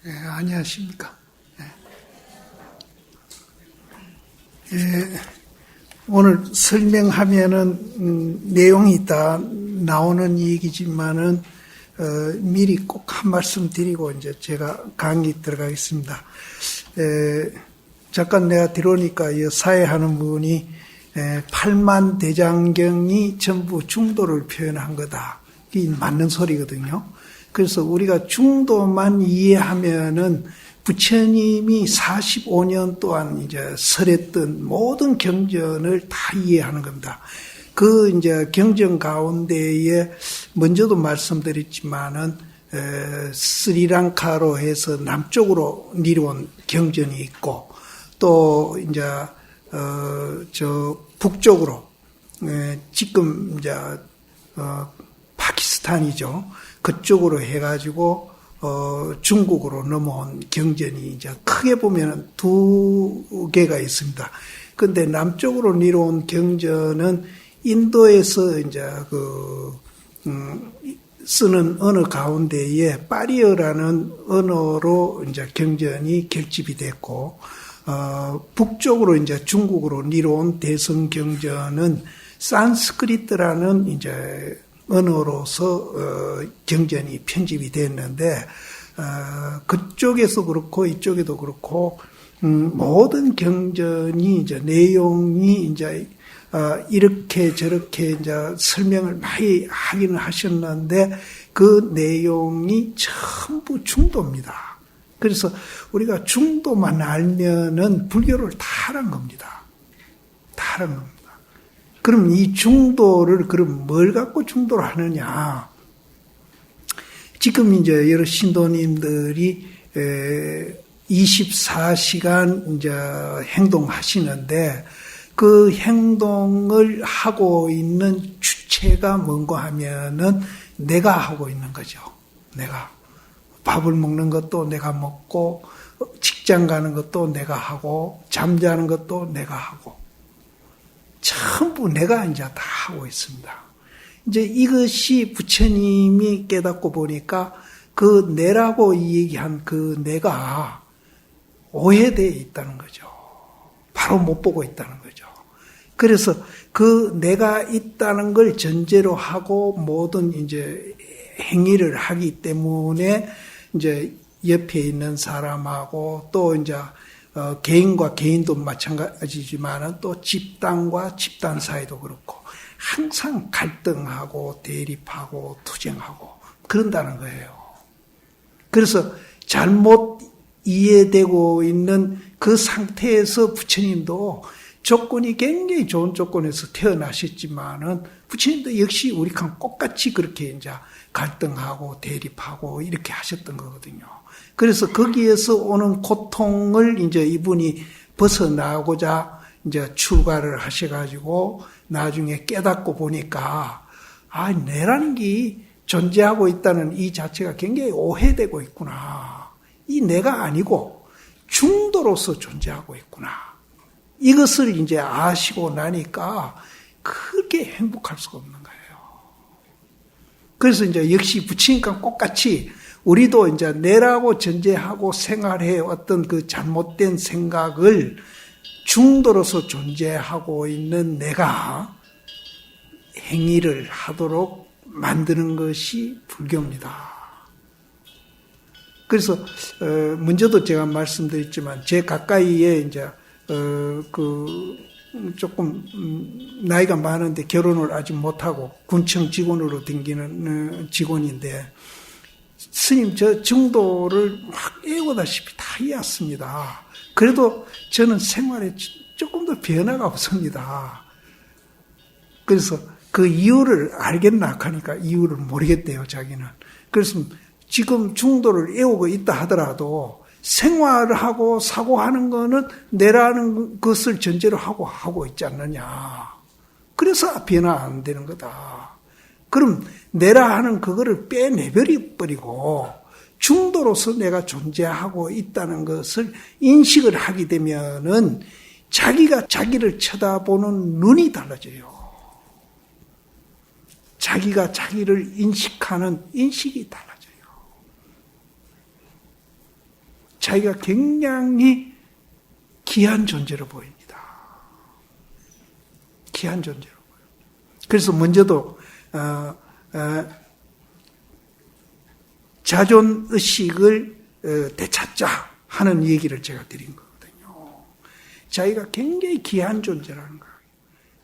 안녕하십니까. 오늘 설명하면은 내용이 다 나오는 얘기지만은 미리 꼭 한 말씀 드리고 이제 제가 강의 들어가겠습니다. 잠깐 내가 들어오니까 사회하는 분이 8만 대장경이 전부 중도를 표현한 거다. 이게 맞는 소리거든요. 그래서 우리가 중도만 이해하면은 부처님이 45년 동안 이제 설했던 모든 경전을 다 이해하는 겁니다. 그 이제 경전 가운데에 먼저도 말씀드렸지만은 스리랑카로 해서 남쪽으로 내려온 경전이 있고 또 이제 저 북쪽으로 지금 이제 파키스탄이죠. 그쪽으로 해가지고 중국으로 넘어온 경전이 이제 크게 보면은 두 개가 있습니다. 근데 남쪽으로 내려온 경전은 인도에서 이제 쓰는 언어 가운데에 파리어라는 언어로 이제 경전이 결집이 됐고, 북쪽으로 이제 중국으로 내려온 대성 경전은 산스크리트라는 이제 언어로서 경전이 편집이 됐는데 그쪽에서 그렇고 이쪽에도 그렇고 모든 경전이 이제 내용이 이제 이렇게 저렇게 이제 설명을 많이 하기는 하셨는데 그 내용이 전부 중도입니다. 그래서 우리가 중도만 알면은 불교를 다 알은 겁니다. 다 알은 겁니다. 그럼 이 중도를 그럼 뭘 갖고 중도를 하느냐? 지금 이제 여러 신도님들이 24시간 이제 행동하시는데 그 행동을 하고 있는 주체가 뭔가 하면은 내가 하고 있는 거죠. 내가 밥을 먹는 것도 내가 먹고 직장 가는 것도 내가 하고 잠자는 것도 내가 하고 전부 내가 이제 다 하고 있습니다. 이제 이것이 부처님이 깨닫고 보니까 그 내라고 얘기한 그 내가 오해되어 있다는 거죠. 바로 못 보고 있다는 거죠. 그래서 그 내가 있다는 걸 전제로 하고 모든 이제 행위를 하기 때문에 이제 옆에 있는 사람하고 또 이제 개인과 개인도 마찬가지지만 또 집단과 집단 사이도 그렇고 항상 갈등하고 대립하고 투쟁하고 그런다는 거예요. 그래서 잘못 이해되고 있는 그 상태에서 부처님도 조건이 굉장히 좋은 조건에서 태어나셨지만은 부처님도 역시 우리랑 똑같이 그렇게 이제 갈등하고 대립하고 이렇게 하셨던 거거든요. 그래서 거기에서 오는 고통을 이제 이분이 벗어나고자 이제 출가를 하셔가지고 나중에 깨닫고 보니까 내라는 게 존재하고 있다는 이 자체가 굉장히 오해되고 있구나. 이 내가 아니고 중도로서 존재하고 있구나. 이것을 이제 아시고 나니까 크게 행복할 수가 없는 거예요. 그래서 이제 역시 부처님과 똑같이 우리도 이제 내라고 전제하고 생활해 왔던 그 잘못된 생각을 중도로서 존재하고 있는 내가 행위를 하도록 만드는 것이 불교입니다. 그래서 먼저도 제가 말씀드렸지만 제 가까이에 이제 조금 나이가 많은데 결혼을 아직 못하고 군청 직원으로 댕기는 직원인데 스님 저 중도를 막 애우다시피 다 해왔습니다. 그래도 저는 생활에 조금 더 변화가 없습니다. 그래서 그 이유를 알겠나 하니까 이유를 모르겠대요, 자기는. 그래서 지금 중도를 애우고 있다 하더라도 생활을 하고 사고하는 거는 내라는 것을 전제로 하고 있지 않느냐. 그래서 변화 안 되는 거다. 그럼 내라 하는 그거를 빼내버리고 중도로서 내가 존재하고 있다는 것을 인식을 하게 되면은 자기가 자기를 쳐다보는 눈이 달라져요. 자기가 자기를 인식하는 인식이 달라져요. 자기가 굉장히 귀한 존재로 보입니다. 귀한 존재로 보여요. 그래서 먼저도 자존의식을 되찾자 하는 얘기를 제가 드린 거거든요. 자기가 굉장히 귀한 존재라는 거예요.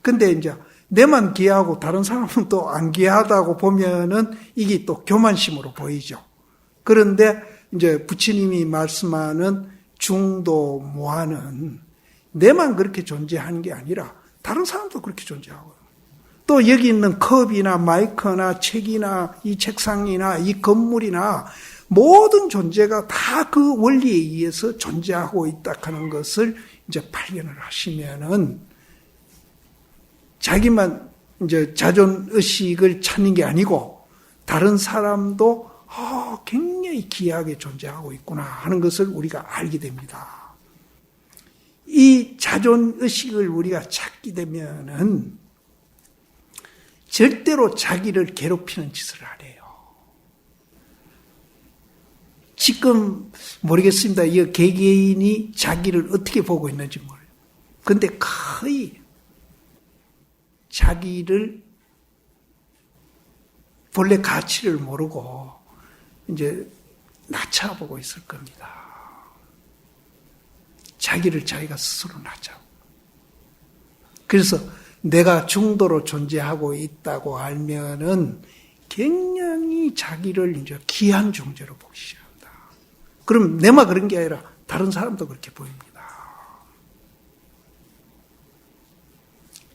근데 이제 내만 귀하고 다른 사람은 또 안 귀하다고 보면은 이게 또 교만심으로 보이죠. 그런데 이제 부처님이 말씀하는 중도무한은 내만 그렇게 존재하는 게 아니라 다른 사람도 그렇게 존재하고요. 또 여기 있는 컵이나 마이크나 책이나 이 책상이나 이 건물이나 모든 존재가 다 그 원리에 의해서 존재하고 있다 하는 것을 이제 발견을 하시면은 자기만 이제 자존의식을 찾는 게 아니고 다른 사람도 굉장히 귀하게 존재하고 있구나 하는 것을 우리가 알게 됩니다. 이 자존의식을 우리가 찾게 되면은 절대로 자기를 괴롭히는 짓을 안 해요. 지금 모르겠습니다. 이 개개인이 자기를 어떻게 보고 있는지 모르겠어요. 근데 거의 자기를 본래 가치를 모르고 이제 낮춰보고 있을 겁니다. 자기를 자기가 스스로 낮춰. 그래서 내가 중도로 존재하고 있다고 알면은 굉장히 자기를 이제 귀한 존재로 보기 시작합니다. 그럼 내만 그런 게 아니라 다른 사람도 그렇게 보입니다.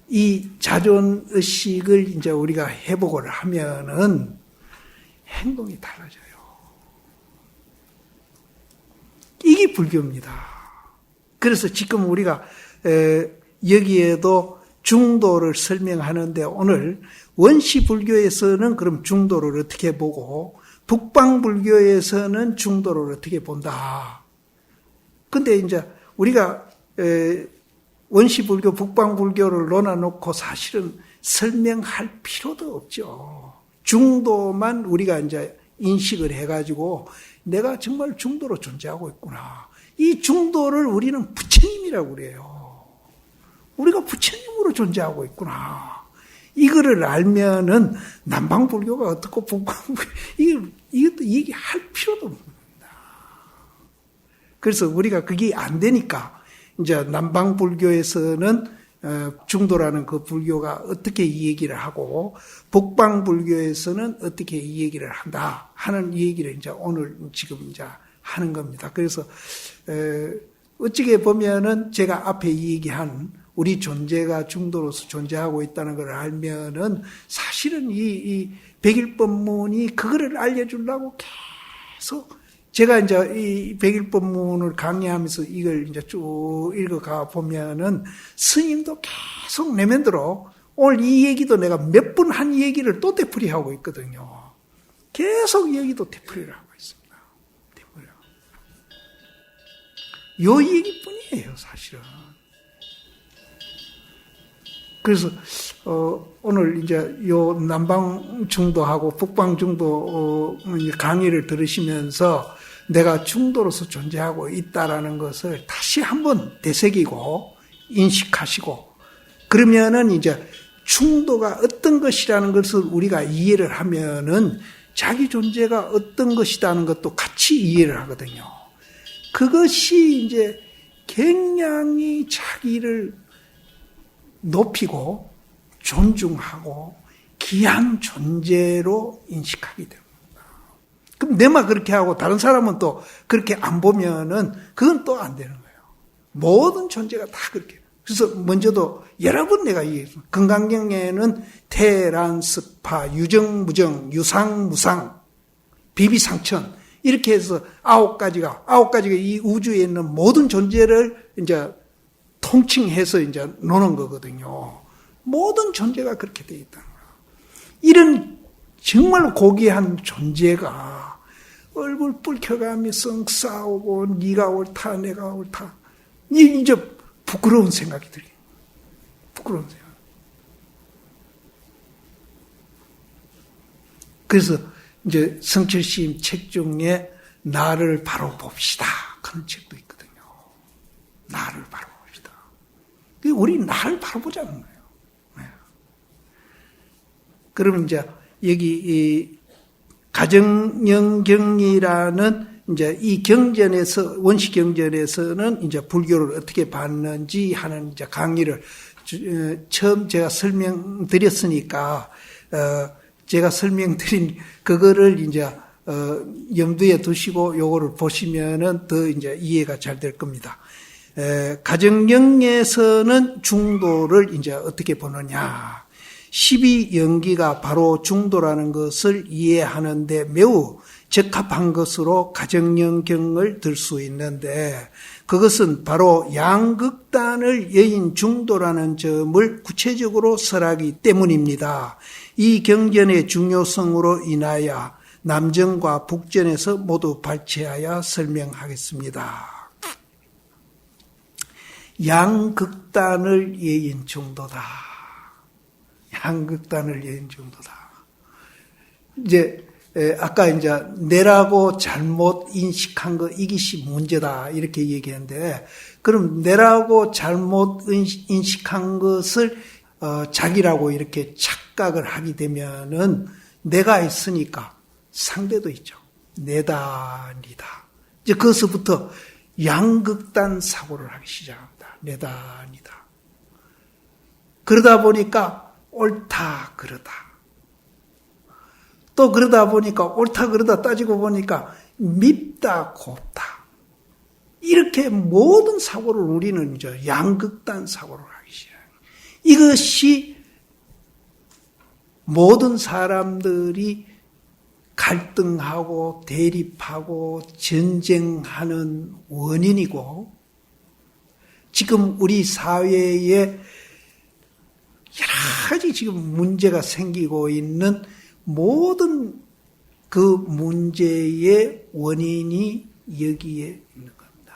이 자존의식을 이제 우리가 회복을 하면은 행동이 달라져요. 이게 불교입니다. 그래서 지금 우리가 여기에도 중도를 설명하는데 오늘 원시불교에서는 그럼 중도를 어떻게 보고 북방불교에서는 중도를 어떻게 본다. 근데 이제 우리가 원시불교, 북방불교를 논아놓고 사실은 설명할 필요도 없죠. 중도만 우리가 이제 인식을 해가지고 내가 정말 중도로 존재하고 있구나. 이 중도를 우리는 부처님이라고 그래요. 우리가 부처님으로 존재하고 있구나. 이거를 알면은 남방불교가 어떻고 북방불교, 이것도 얘기할 필요도 없습니다. 그래서 우리가 그게 안 되니까 이제 남방불교에서는 중도라는 그 불교가 어떻게 이 얘기를 하고 북방불교에서는 어떻게 이 얘기를 한다 하는 이 얘기를 이제 오늘 지금 이제 하는 겁니다. 그래서 어찌게 보면은 제가 앞에 이 얘기한 우리 존재가 중도로서 존재하고 있다는 걸 알면은 사실은 이 백일법문이 그거를 알려주려고 계속 제가 이제 이 백일법문을 강의하면서 이걸 이제 쭉 읽어가 보면은 스님도 계속 내면대로 오늘 이 얘기도 내가 몇 번 한 얘기를 또 되풀이하고 있거든요. 계속 여기도 되풀이를 하고 있습니다. 되풀이. 요 얘기뿐이에요, 사실은. 그래서 오늘 이제 요 남방 중도하고 북방 중도 강의를 들으시면서 내가 중도로서 존재하고 있다라는 것을 다시 한번 되새기고 인식하시고 그러면은 이제 중도가 어떤 것이라는 것을 우리가 이해를 하면은 자기 존재가 어떤 것이라는 것도 같이 이해를 하거든요. 그것이 이제 굉장히 자기를 높이고 존중하고 귀한 존재로 인식하게 됩니다. 그럼 내만 그렇게 하고 다른 사람은 또 그렇게 안 보면은 그건 또 안 되는 거예요. 모든 존재가 다 그렇게. 그래서 먼저도 여러 번 내가 얘기했습니다. 금강경에는 태란, 습파, 유정, 무정, 유상, 무상, 비비상천 이렇게 해서 아홉 가지가 이 우주에 있는 모든 존재를 이제 통칭해서 이제 노는 거거든요. 모든 존재가 그렇게 되어 있다는 거예요. 이런 정말 고귀한 존재가 얼굴 붉혀가면서 싸우고 네가 옳다 내가 옳다 이제 부끄러운 생각이 들어요. 부끄러운 생각. 그래서 이제 성철 시인 책 중에 나를 바로 봅시다 하는 책도 있거든요. 나를 바로 봅시다. 우리 나를 바로 보자는 거예요. 네. 그러면 이제 여기 이 가정연경이라는 이제 이 경전에서 원시 경전에서는 이제 불교를 어떻게 봤는지 하는 이제 강의를 처음 제가 설명드렸으니까 제가 설명드린 그거를 이제 염두에 두시고 요거를 보시면은 더 이제 이해가 잘 될 겁니다. 가정경에서는 중도를 이제 어떻게 보느냐. 12연기가 바로 중도라는 것을 이해하는데 매우 적합한 것으로 가정연경을 들 수 있는데 그것은 바로 양극단을 여인 중도라는 점을 구체적으로 설하기 때문입니다. 이 경전의 중요성으로 인하여 남전과 북전에서 모두 발췌하여 설명하겠습니다. 양극단을 여인 중도다. 양극단을 여인 중도다. 이제 아까 이제 내라고 잘못 인식한 거 이것이 문제다 이렇게 얘기했는데 그럼 내라고 잘못 인식한 것을 자기라고 이렇게 착각을 하게 되면은 내가 있으니까 상대도 있죠. 내다 니다. 이제 거기서부터 양극단 사고를 하기 시작합니다. 내다 니다. 그러다 보니까 옳다 그러다. 또 그러다 보니까 옳다 그러다 따지고 보니까 밉다 곱다. 이렇게 모든 사고를 우리는 이제 양극단 사고를 하기 시작합니다. 이것이 모든 사람들이 갈등하고 대립하고 전쟁하는 원인이고 지금 우리 사회에 여러 가지 지금 문제가 생기고 있는 모든 그 문제의 원인이 여기에 있는 겁니다.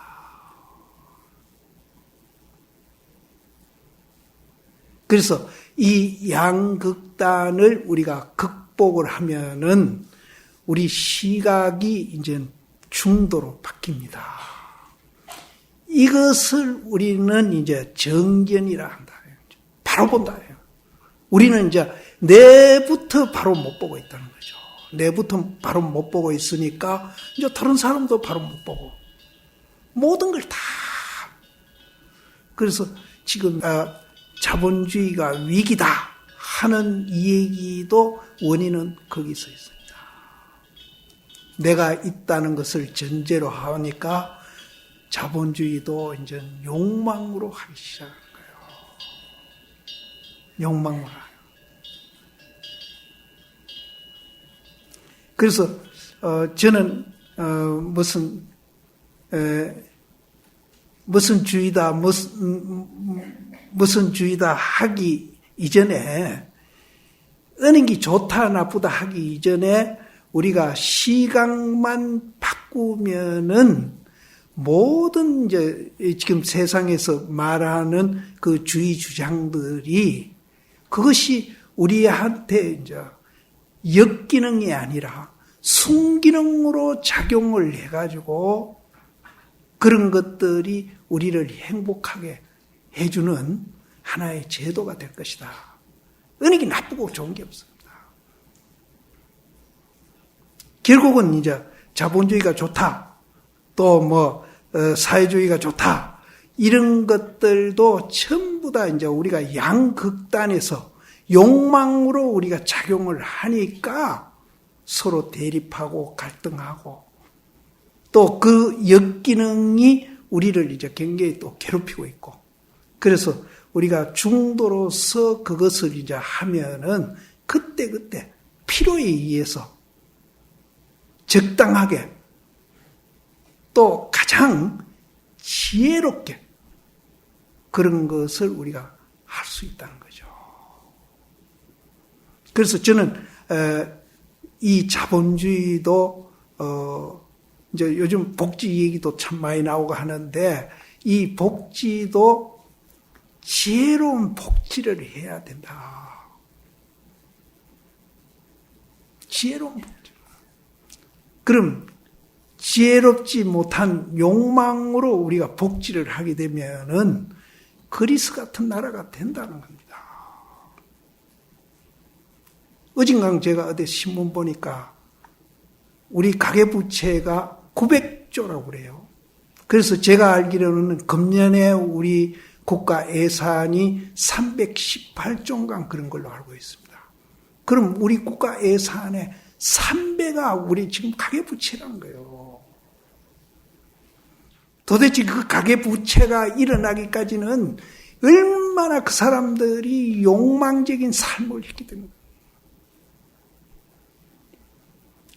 그래서 이 양극단을 우리가 극복을 하면은 우리 시각이 이제 중도로 바뀝니다. 이것을 우리는 이제 정견이라 한다. 바로 본다. 우리는 이제 내부터 바로 못 보고 있다는 거죠. 내부터 바로 못 보고 있으니까 이제 다른 사람도 바로 못 보고 모든 걸 다. 그래서 지금 자본주의가 위기다 하는 이 얘기도 원인은 거기서 있습니다. 내가 있다는 것을 전제로 하니까 자본주의도 이제 욕망으로 하기 시작하는 거예요. 욕망으로 하요. 그래서 저는 무슨 주의다 무슨 주의다 하기 이전에 어느 게 좋다 나쁘다 하기 이전에 우리가 시각만 바꾸면은 모든 이제 지금 세상에서 말하는 그 주의 주장들이 그것이 우리한테 이제 역기능이 아니라 순기능으로 작용을 해가지고 그런 것들이 우리를 행복하게 해주는 하나의 제도가 될 것이다. 어느 게 나쁘고 좋은 게 없습니다. 결국은 이제 자본주의가 좋다. 또 사회주의가 좋다. 이런 것들도 전부 다 이제 우리가 양극단에서 욕망으로 우리가 작용을 하니까 서로 대립하고 갈등하고 또 그 역기능이 우리를 이제 굉장히 또 괴롭히고 있고 그래서 우리가 중도로서 그것을 이제 하면은 그때 필요에 의해서 적당하게 또 가장 지혜롭게 그런 것을 우리가 할 수 있다는 거죠. 그래서 저는 이 자본주의도 이제 요즘 복지 얘기도 참 많이 나오고 하는데 이 복지도 지혜로운 복지를 해야 된다. 지혜로운 복지. 그럼 지혜롭지 못한 욕망으로 우리가 복지를 하게 되면은 그리스 같은 나라가 된다는 겁니다. 어진강 제가 어디 신문 보니까 우리 가계부채가 900조라고 그래요. 그래서 제가 알기로는 금년에 우리 국가 예산이 318조인가 그런 걸로 알고 있습니다. 그럼 우리 국가 예산의 3배가 우리 지금 가계부채라는 거예요. 도대체 그 가계부채가 일어나기까지는 얼마나 그 사람들이 욕망적인 삶을 했기 때문에.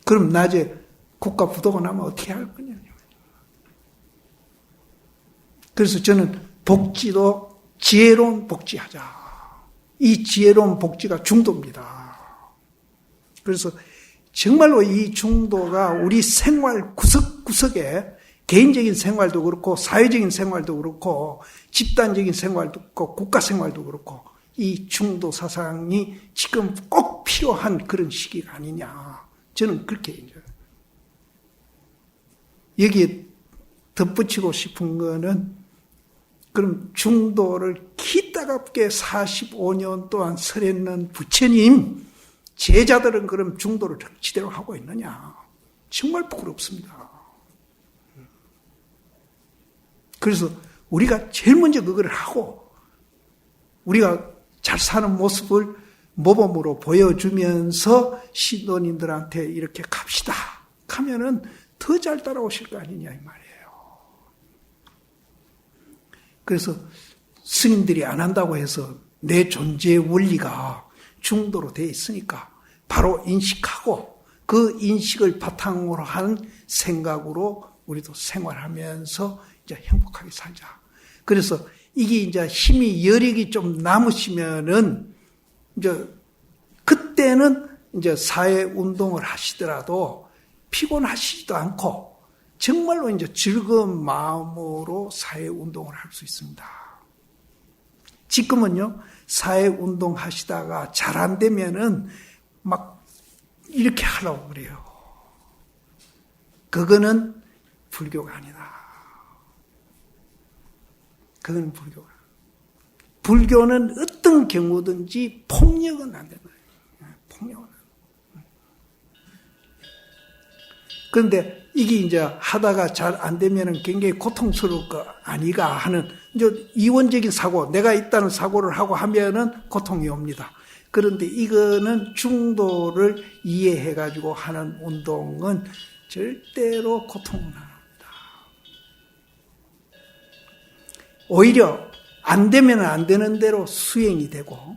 그럼 낮에 국가 부도가 나면 어떻게 할 거냐. 그래서 저는 복지도 지혜로운 복지하자. 이 지혜로운 복지가 중도입니다. 그래서 정말로 이 중도가 우리 생활 구석구석에 개인적인 생활도 그렇고 사회적인 생활도 그렇고 집단적인 생활도 그렇고 국가 생활도 그렇고 이 중도 사상이 지금 꼭 필요한 그런 시기가 아니냐. 저는 그렇게 얘기해요. 여기에 덧붙이고 싶은 거는 그럼 중도를 기따갑게 45년 동안 설했는 부처님 제자들은 그럼 중도를 제대로 하고 있느냐. 정말 부끄럽습니다. 그래서 우리가 제일 먼저 그걸 하고 우리가 잘 사는 모습을 모범으로 보여주면서 신도님들한테 이렇게 갑시다 하면은 더 잘 따라오실 거 아니냐 이 말이에요. 그래서 스님들이 안 한다고 해서 내 존재의 원리가 중도로 되어 있으니까 바로 인식하고 그 인식을 바탕으로 한 생각으로 우리도 생활하면서 이제 행복하게 살자. 그래서 이게 이제 힘이 여력이 좀 남으시면은 이제 그때는 이제 사회 운동을 하시더라도 피곤하시지도 않고 정말로 이제 즐거운 마음으로 사회 운동을 할 수 있습니다. 지금은요, 사회 운동 하시다가 잘 안 되면은 막 이렇게 하려고 그래요. 그거는 불교가 아니다. 그건 불교가. 불교는 어떤 경우든지 폭력은 안 된다. 폭력은. 그런데 이게 이제 하다가 잘 안 되면은 굉장히 고통스러울 거 아니가 하는 이제 이원적인 사고, 내가 있다는 사고를 하고 하면은 고통이 옵니다. 그런데 이거는 중도를 이해해가지고 하는 운동은 절대로 고통은 안 합니다. 오히려 안 되면 안 되는 대로 수행이 되고,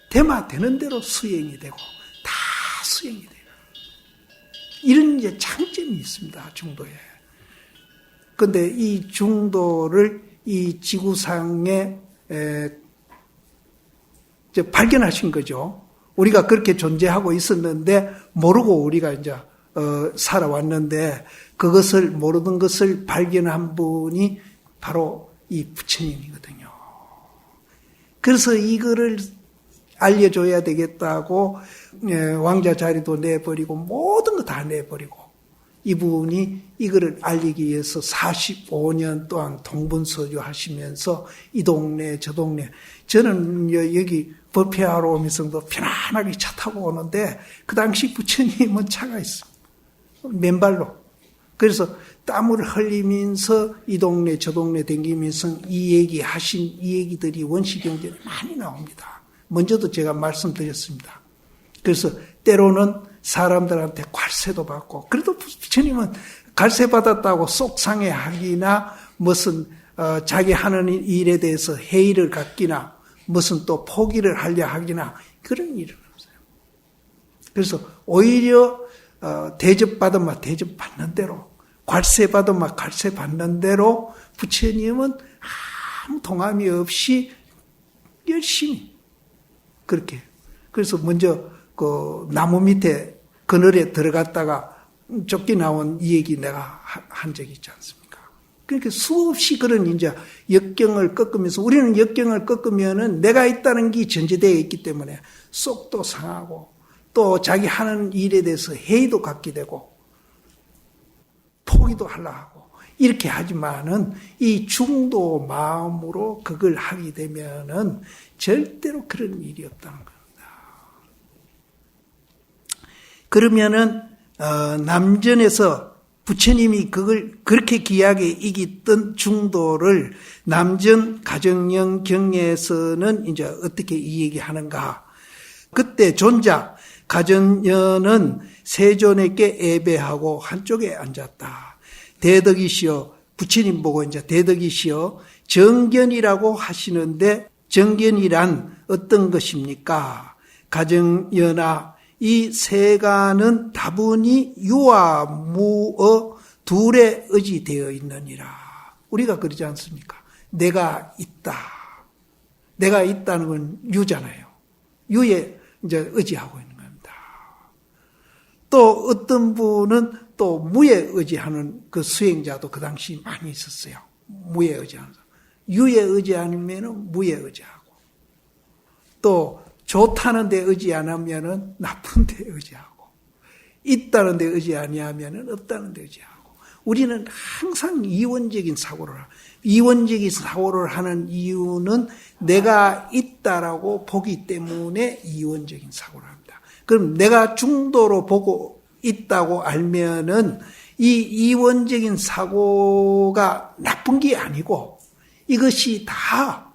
되면 되는 대로 수행이 되고, 다 수행이 돼요. 이런 이제 장점이 있습니다, 중도에. 그런데 이 중도를 이 지구상에 이제 발견하신 거죠. 우리가 그렇게 존재하고 있었는데 모르고 우리가 이제 살아왔는데 그것을 모르는 것을 발견한 분이 바로 이 부처님이거든요. 그래서 이거를 알려줘야 되겠다고 왕자 자리도 내버리고 모든 거 다 내버리고 이분이 이거를 알리기 위해서 45년 동안 동분서주 하시면서 이 동네 저 동네 저는 여기 법회하러 오면서도 편안하게 차 타고 오는데 그 당시 부처님은 차가 있어요. 맨발로. 그래서 땀을 흘리면서 이 동네 저 동네 댕기면서 이 얘기 하신 이 얘기들이 원시경전에 많이 나옵니다. 먼저도 제가 말씀드렸습니다. 그래서 때로는 사람들한테 괄세도 받고 그래도 부처님은 괄세 받았다고 속상해하기나 무슨 자기 하는 일에 대해서 회의를 갖기나 무슨 또 포기를 하려 하기나 그런 일은 없어요. 그래서 오히려 대접받으면 대접받는 대로 괄세 받으면 괄세 받는 대로 부처님은 아무 동함이 없이 열심히 그렇게. 그래서 먼저 그 나무 밑에 그늘에 들어갔다가 쫓기 나온 이 얘기 내가 한 적이 있지 않습니까? 그러니까 수없이 그런 이제 역경을 겪으면서 우리는 역경을 겪으면은 내가 있다는 게 전제되어 있기 때문에 속도 상하고 또 자기 하는 일에 대해서 회의도 갖게 되고 포기도 하려고 하고 이렇게 하지만은 이 중도 마음으로 그걸 하게 되면은 절대로 그런 일이 없다는 겁니다. 그러면은 남전에서 부처님이 그걸 그렇게 귀하게 이겼던 중도를 남전 가정령 경에서는 이제 어떻게 이 얘기하는가? 그때 존자 가정연은 세존에게 예배하고 한쪽에 앉았다. 대덕이시여, 부처님 보고 이제 대덕이시여 정견이라고 하시는데 정견이란 어떤 것입니까? 가정연아, 이 세간은 다분히 유와 무의 둘에 의지되어 있느니라. 우리가 그러지 않습니까? 내가 있다. 내가 있다는 건 유잖아요. 유에 이제 의지하고 있는 겁니다. 또 어떤 분은 또 무에 의지하는 그 수행자도 그 당시 많이 있었어요. 무에 의지하는 사람. 유에 의지하면 무에 의지하고 또 좋다는 데 의지 안 하면은 나쁜 데 의지하고 있다는 데 의지 아니하면은 없다는 데 의지하고 우리는 항상 이원적인 사고를 이원적인 사고를 하는 이유는 내가 있다라고 보기 때문에 이원적인 사고를 합니다. 그럼 내가 중도로 보고 있다고 알면은 이 이원적인 사고가 나쁜 게 아니고 이것이 다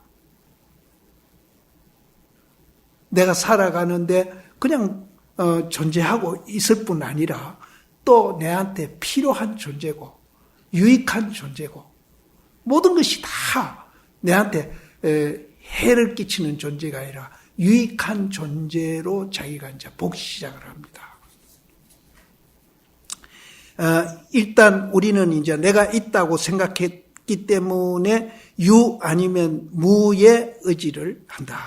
내가 살아가는데 그냥 존재하고 있을 뿐 아니라 또 내한테 필요한 존재고 유익한 존재고 모든 것이 다 내한테 해를 끼치는 존재가 아니라 유익한 존재로 자기가 이제 보기 시작을 합니다. 일단 우리는 이제 내가 있다고 생각했기 때문에 유 아니면 무의 의지를 한다.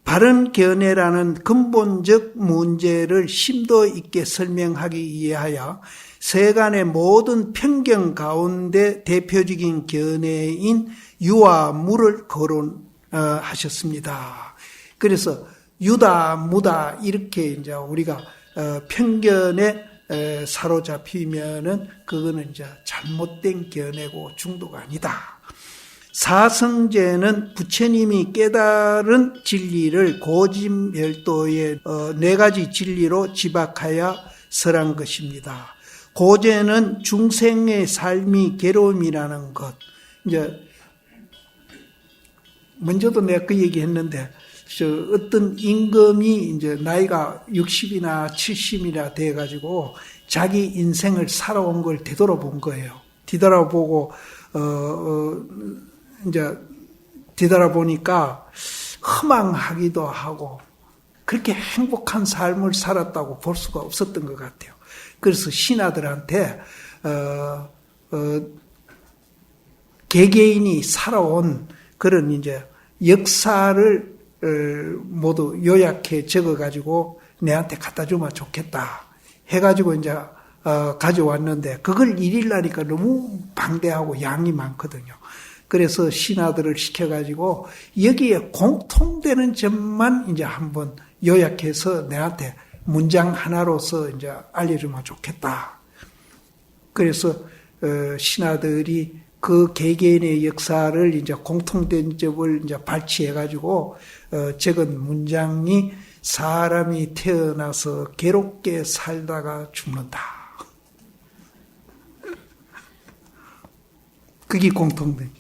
바른 견해라는 근본적 문제를 심도 있게 설명하기 위하여 세간의 모든 편견 가운데 대표적인 견해인 유와 무를 거론하셨습니다. 그래서 유다, 무다 이렇게 이제 우리가 편견에 사로잡히면은 그거는 이제 잘못된 견해고 중도가 아니다. 사성제는 부처님이 깨달은 진리를 고진멸도의 네 가지 진리로 지박하여 설한 것입니다. 고제는 중생의 삶이 괴로움이라는 것. 이제 먼저도 내가 그 얘기했는데 어떤 임금이 이제 나이가 60이나 70이나 돼 가지고 자기 인생을 살아온 걸 되돌아본 거예요. 뒤돌아보고 이제 뒤돌아보니까 허망하기도 하고 그렇게 행복한 삶을 살았다고 볼 수가 없었던 것 같아요. 그래서 신하들한테 개개인이 살아온 그런 이제 역사를 모두 요약해 적어가지고 내한테 갖다 주면 좋겠다 해가지고 이제 가져왔는데 그걸 일일 하니까 너무 방대하고 양이 많거든요. 그래서 신하들을 시켜가지고 여기에 공통되는 점만 이제 한번 요약해서 내한테 문장 하나로서 이제 알려주면 좋겠다. 그래서 신하들이 그 개개인의 역사를 이제 공통된 점을 이제 발췌해가지고 적은 문장이 사람이 태어나서 괴롭게 살다가 죽는다. 그게 공통된.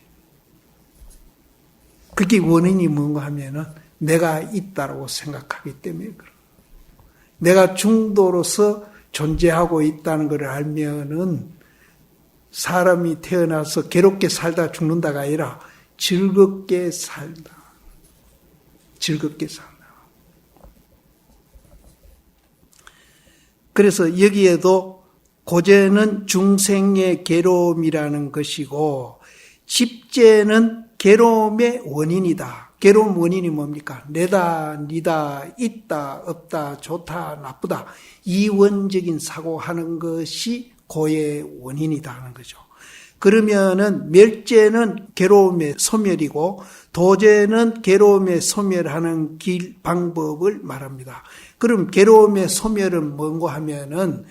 그게 원인이 뭔가 하면은 내가 있다고 생각하기 때문에 그런. 내가 중도로서 존재하고 있다는 걸 알면은 사람이 태어나서 괴롭게 살다 죽는다가 아니라 즐겁게 살다. 즐겁게 산다. 그래서 여기에도 고제는 중생의 괴로움이라는 것이고 집제는 괴로움의 원인이다. 괴로움 원인이 뭡니까? 내다, 니다, 있다, 없다, 좋다, 나쁘다. 이원적인 사고하는 것이 고의 원인이다 하는 거죠. 그러면은 멸제는 괴로움의 소멸이고 도제는 괴로움의 소멸하는 길 방법을 말합니다. 그럼 괴로움의 소멸은 뭔고 하면은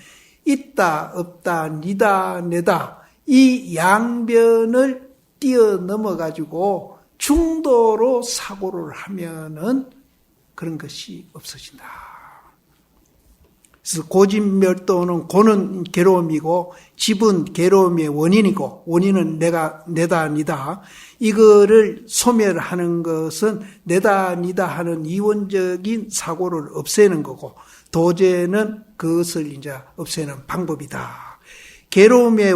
있다, 없다, 니다, 내다, 이 양변을 뛰어넘어가지고 중도로 사고를 하면은 그런 것이 없어진다. 그래서 고집멸도는 고는 괴로움이고 집은 괴로움의 원인이고 원인은 내다 니다. 이거를 소멸하는 것은 내다 니다 하는 이원적인 사고를 없애는 거고 도제는 그것을 이제 없애는 방법이다. 괴로움의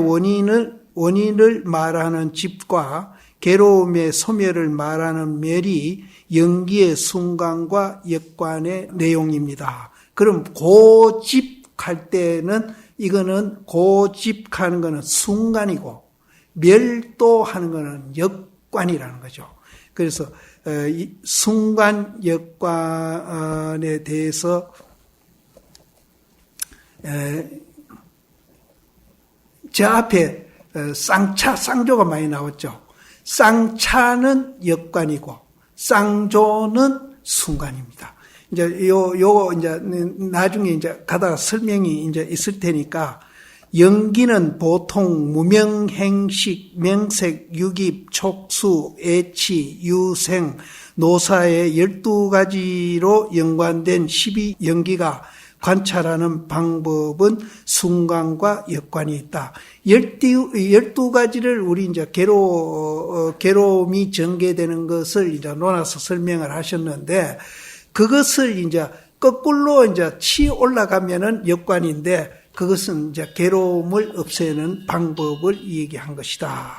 원인을 말하는 집과 괴로움의 소멸을 말하는 멸이 연기의 순간과 역관의 내용입니다. 그럼 고집할 때는 이거는 고집하는 거는 순간이고 멸도하는 거는 역관이라는 거죠. 그래서 이 순간 역관에 대해서 저 앞에 쌍차, 쌍조가 많이 나왔죠. 쌍차는 역관이고 쌍조는 순간입니다. 이제 요거 이제 나중에 이제 가다가 설명이 이제 있을 테니까 연기는 보통 무명행식, 명색, 유깁, 촉수, 애치, 유생, 노사의 12가지로 연관된 12연기가 관찰하는 방법은 순간과 역관이 있다. 12가지를 우리 이제 괴로움이 전개되는 것을 이제 논아서 설명을 하셨는데, 그것을 이제 거꾸로 이제 치 올라가면은 역관인데, 그것은 이제 괴로움을 없애는 방법을 얘기한 것이다.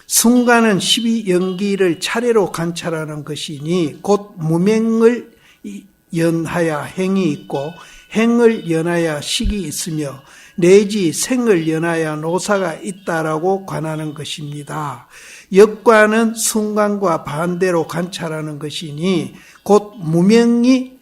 순간은 12연기를 차례로 관찰하는 것이니, 곧 무명을 연하여 행이 있고, 행을 연하여 식이 있으며 내지 생을 연하여 노사가 있다라고 관하는 것입니다. 역관은 순간과 반대로 관찰하는 것이니 곧 무명이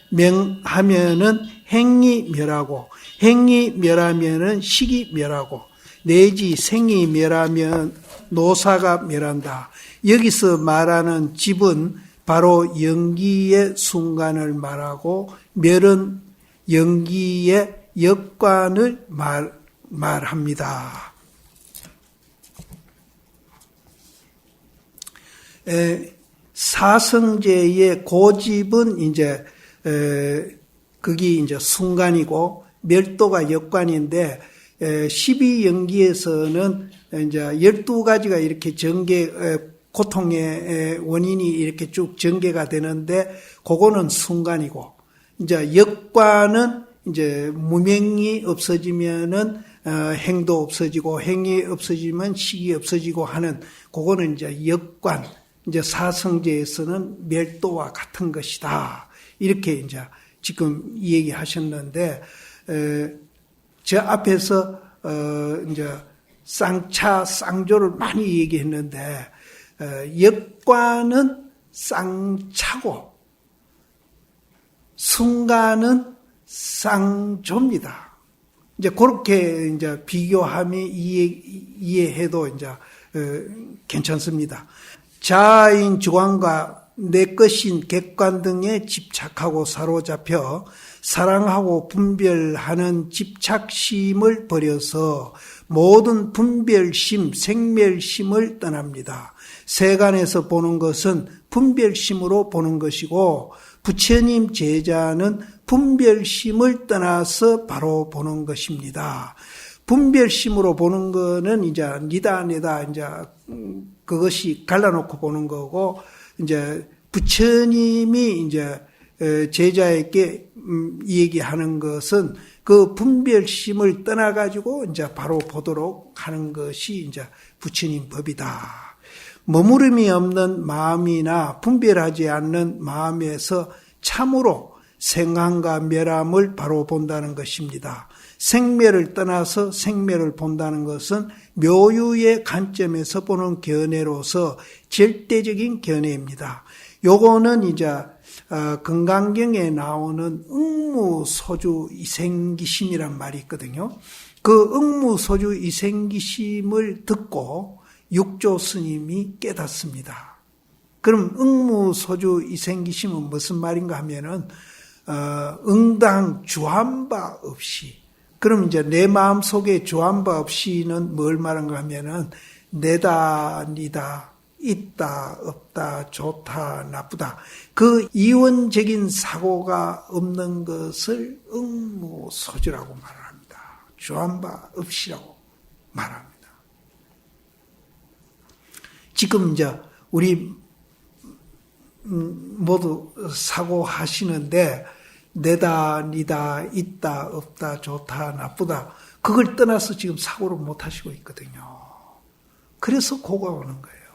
명하면은 행이 멸하고 행이 멸하면은 식이 멸하고 내지 생이 멸하면 노사가 멸한다. 여기서 말하는 집은 바로 연기의 순간을 말하고 멸은 연기의 역관을 말합니다. 사성제의 고집은 이제 그게 이제 순간이고 멸도가 역관인데 12연기에서는 이제 12가지가 이렇게 고통의 원인이 이렇게 쭉 전개가 되는데, 그거는 순간이고, 이제 역관은 이제 무명이 없어지면은, 행도 없어지고, 행이 없어지면 식이 없어지고 하는, 그거는 이제 역관, 이제 사성제에서는 멸도와 같은 것이다. 이렇게 이제 지금 얘기하셨는데, 저 앞에서, 이제 쌍차, 쌍조를 많이 얘기했는데, 역관은 쌍차고 순간은 쌍조입니다. 이제 그렇게 이제 비교함이 이해해도 이제 괜찮습니다. 자아인 주관과 내 것인 객관 등에 집착하고 사로잡혀 사랑하고 분별하는 집착심을 버려서 모든 분별심, 생멸심을 떠납니다. 세간에서 보는 것은 분별심으로 보는 것이고 부처님 제자는 분별심을 떠나서 바로 보는 것입니다. 분별심으로 보는 거는 이제 니다 내다 이제 그것이 갈라놓고 보는 거고 이제 부처님이 이제 제자에게 얘기하는 것은 그 분별심을 떠나가지고 이제 바로 보도록 하는 것이 이제 부처님 법이다. 머무름이 없는 마음이나 분별하지 않는 마음에서 참으로 생함과 멸함을 바로 본다는 것입니다. 생멸을 떠나서 생멸을 본다는 것은 묘유의 관점에서 보는 견해로서 절대적인 견해입니다. 요거는 이제 건강경에 나오는 응무소주 이생기심이란 말이 있거든요. 그 응무소주 이생기심을 듣고 육조 스님이 깨닫습니다. 그럼 응무소주 이생기심은 무슨 말인가 하면은 응당 주한 바 없이 그럼 이제 내 마음 속에 조한 바 없이는 뭘 말한가 하면은 내다, 니다, 있다, 없다, 좋다, 나쁘다. 그 이원적인 사고가 없는 것을 응무소주라고 말을 합니다. 조한 바 없이라고 말합니다. 지금 이제 우리 모두 사고하시는데 내다, 니다, 있다, 없다, 좋다, 나쁘다. 그걸 떠나서 지금 사고를 못 하시고 있거든요. 그래서 고가 오는 거예요.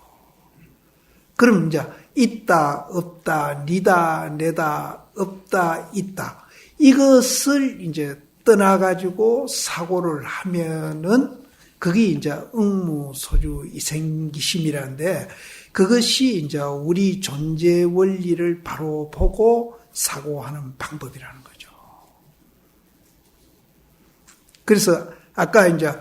그럼 이제 있다, 없다, 니다, 내다, 없다, 있다. 이것을 이제 떠나가지고 사고를 하면은 그게 이제 응무소주 이생기심이라는데 그것이 이제 우리 존재 원리를 바로 보고 사고하는 방법이라는 거죠. 그래서 아까 이제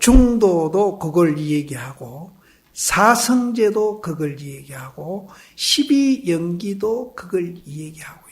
중도도 그걸 얘기하고 사성제도 그걸 얘기하고 12연기도 그걸 얘기하고